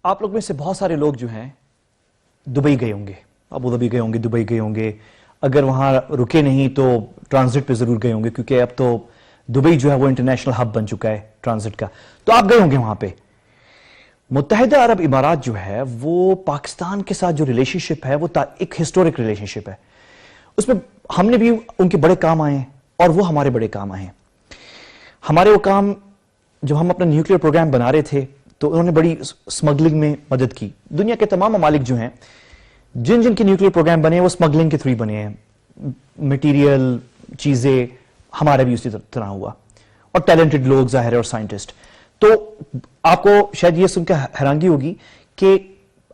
آپ لوگ میں سے بہت سارے لوگ جو ہیں دبئی گئے ہوں گے، ابو ظبی گئے ہوں گے، دبئی گئے ہوں گے. اگر وہاں رکے نہیں تو ٹرانزٹ پہ ضرور گئے ہوں گے، کیونکہ اب تو دبئی جو ہے وہ انٹرنیشنل ہب بن چکا ہے ٹرانزٹ کا. تو آپ گئے ہوں گے وہاں پہ. متحدہ عرب امارات جو ہے وہ پاکستان کے ساتھ جو ریلیشن شپ ہے وہ ایک ہسٹورک ریلیشن شپ ہے. اس میں ہم نے بھی ان کے بڑے کام آئے ہیں اور وہ ہمارے بڑے کام آئے ہیں. ہمارے وہ کام جب ہم اپنا نیوکلیر پروگرام بنا رہے تھے تو انہوں نے بڑی سمگلنگ میں مدد کی. دنیا کے تمام ممالک جو ہیں جن کے نیوکلیر پروگرام بنے ہیں وہ سمگلنگ کے تھرو بنے ہیں. مٹیریل چیزیں ہمارا بھی اسی طرح ہوا، اور ٹیلنٹڈ لوگ ظاہر ہے اور سائنٹسٹ. تو آپ کو شاید یہ سن کے حیرانگی ہوگی کہ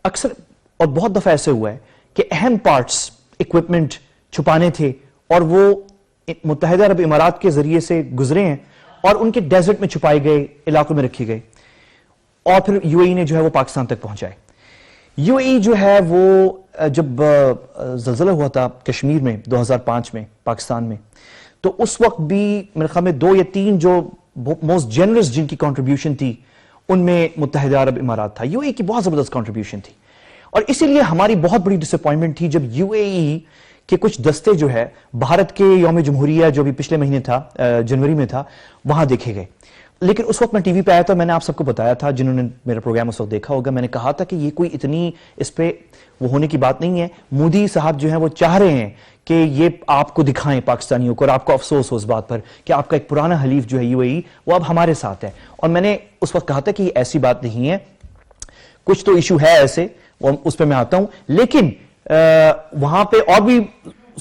اکثر اور بہت دفعہ ایسے ہوا ہے کہ اہم پارٹس اکوپمنٹ چھپانے تھے اور وہ متحدہ عرب امارات کے ذریعے سے گزرے ہیں اور ان کے ڈیزرٹ میں چھپائے گئے، علاقوں میں رکھے گئے، اور پھر یو اے ای نے جو ہے وہ پاکستان تک پہنچائے. یو اے ای جو ہے وہ جب زلزلہ ہوا تھا کشمیر میں 2005 میں پاکستان میں، تو اس وقت بھی میرے خیال میں 2 یا 3 جو موسٹ جنرس جن کی کنٹریبیوشن تھی ان میں متحدہ عرب امارات تھا. یو اے ای کی بہت زبردست کنٹریبیوشن تھی، اور اسی لیے ہماری بہت بڑی ڈس اپوائنٹمنٹ تھی جب یو اے ای کہ کچھ دستے جو ہے بھارت کے یوم جمہوریہ جو بھی پچھلے مہینے تھا جنوری میں تھا وہاں دیکھے گئے. لیکن اس وقت میں ٹی وی پہ آیا تھا، میں نے آپ سب کو بتایا تھا جنہوں نے میرا پروگرام اس وقت دیکھا ہوگا، میں نے کہا تھا کہ یہ کوئی اتنی اس پہ وہ ہونے کی بات نہیں ہے. مودی صاحب جو ہیں وہ چاہ رہے ہیں کہ یہ آپ کو دکھائیں پاکستانیوں کو، اور آپ کو افسوس ہو اس بات پر کہ آپ کا ایک پرانا حلیف جو ہے یو اے ای وہ اب ہمارے ساتھ ہے. اور میں نے اس وقت کہا تھا کہ یہ ایسی بات نہیں ہے، کچھ تو ایشو ہے ایسے، اس پہ میں آتا ہوں. لیکن وہاں پہ اور بھی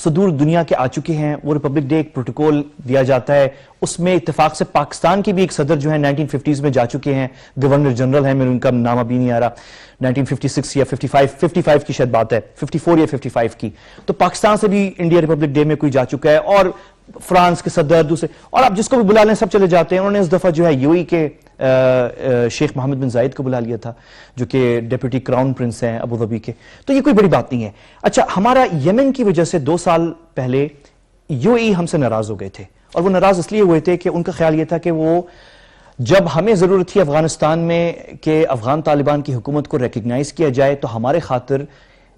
صدور دنیا کے آ چکے ہیں. وہ ریپبلک ڈے ایک پروٹوکول دیا جاتا ہے، اس میں اتفاق سے پاکستان کے بھی ایک صدر جو ہیں 1950s میں جا چکے ہیں، گورنر جنرل ہیں، میرے ان کا نام ابھی نہیں آ رہا، 1956 یا 55 کی شاید بات ہے، 54 یا 55 کی. تو پاکستان سے بھی انڈیا ریپبلک ڈے میں کوئی جا چکا ہے، اور فرانس کے صدر دوسرے، اور آپ جس کو بھی بلا لیں سب چلے جاتے ہیں. انہوں نے اس دفعہ جو ہے یو اے کے شیخ محمد بن زائد کو بلا لیا تھا جو کہ ڈیپٹی کراؤن پرنس ہیں ابو ظبی کے. تو یہ کوئی بڑی بات نہیں ہے. اچھا، ہمارا یمن کی وجہ سے 2 سال پہلے یو اے ای ہم سے ناراض ہو گئے تھے، اور وہ ناراض اس لیے ہوئے تھے کہ ان کا خیال یہ تھا کہ وہ جب ہمیں ضرورت تھی افغانستان میں کہ افغان طالبان کی حکومت کو ریکگنائز کیا جائے تو ہمارے خاطر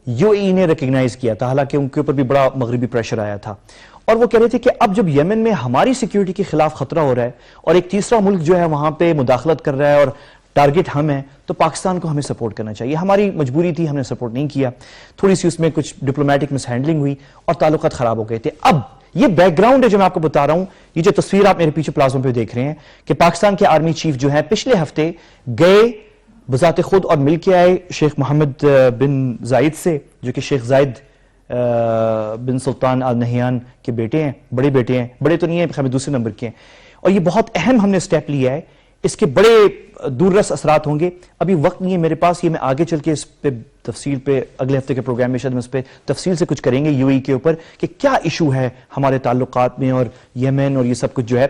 یو اے ای نے ریکگنائز کیا تھا، حالانکہ ان کے اوپر بھی بڑا مغربی پریشر آیا تھا. اور وہ کہہ رہے تھے کہ اب جب یمن میں ہماری سیکیورٹی کے خلاف خطرہ ہو رہا ہے اور ایک تیسرا ملک جو ہے وہاں پہ مداخلت کر رہا ہے اور ٹارگٹ ہم ہیں، تو پاکستان کو ہمیں سپورٹ کرنا چاہیے. ہماری مجبوری تھی، ہم نے سپورٹ نہیں کیا. تھوڑی سی اس میں کچھ ڈپلومیٹک مس ہینڈلنگ ہوئی اور تعلقات خراب ہو گئے تھے. اب یہ بیک گراؤنڈ ہے جو میں آپ کو بتا رہا ہوں. یہ جو تصویر آپ میرے پیچھے پلازوں پہ دیکھ رہے ہیں کہ پاکستان کے آرمی چیف جو ہیں پچھلے ہفتے گئے بذات خود اور مل کے آئے شیخ محمد بن زائد سے، جو کہ شیخ زائد بن سلطان آل نہیان کے بیٹے ہیں، بڑے بیٹے ہیں، بڑے تو نہیں ہیں، خیر دوسرے نمبر کے ہیں. اور یہ بہت اہم ہم نے سٹیپ لیا ہے، اس کے بڑے دوررس اثرات ہوں گے. ابھی وقت نہیں ہے میرے پاس، یہ میں آگے چل کے اس پہ تفصیل پہ اگلے ہفتے کے پروگرام میں شاید ہم اس پہ تفصیل سے کچھ کریں گے یو اے ای کے اوپر کہ کیا ایشو ہے ہمارے تعلقات میں اور یمن اور یہ سب کچھ جو ہے.